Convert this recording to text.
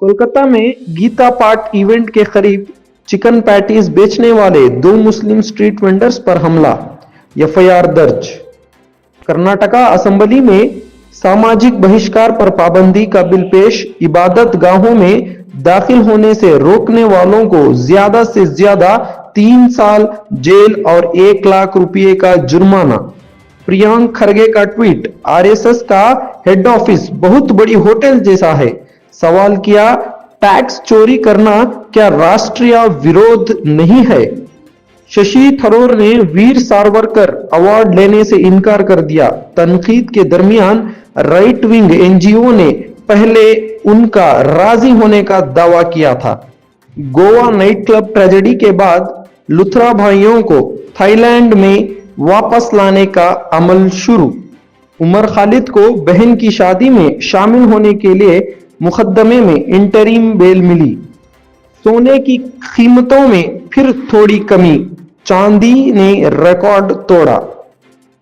कोलकाता में गीता पाठ इवेंट के करीब चिकन पैटीज बेचने वाले 2 मुस्लिम स्ट्रीट वेंडर्स पर हमला, एफआईआर दर्ज। कर्नाटका असेंबली में सामाजिक बहिष्कार पर पाबंदी का बिल पेश, इबादत गाहों में दाखिल होने से रोकने वालों को ज्यादा से ज्यादा 3 साल जेल और 1 लाख रुपए का जुर्माना। प्रियंक खरगे का ट्वीट, आरएसएस का हेड ऑफिस बहुत बड़ी होटल जैसा है। सवाल किया, टैक्स चोरी करना क्या राष्ट्रीय विरोध नहीं है? शशि थरूर ने वीर सावरकर अवार्ड लेने से इनकार कर दिया। तनकीद के दरमियान राइट विंग एनजीओ ने पहले उनका राजी होने का दावा किया था। गोवा नाइट क्लब ट्रेजेडी के बाद लुथरा भाइयों को थाईलैंड में वापस लाने का अमल शुरू। उमर खालिद को बहन की शादी में शामिल होने के लिए मुकदमे में इंटरिम बेल मिली। सोने की कीमतों में फिर थोड़ी कमी, चांदी ने रिकॉर्ड तोड़ा।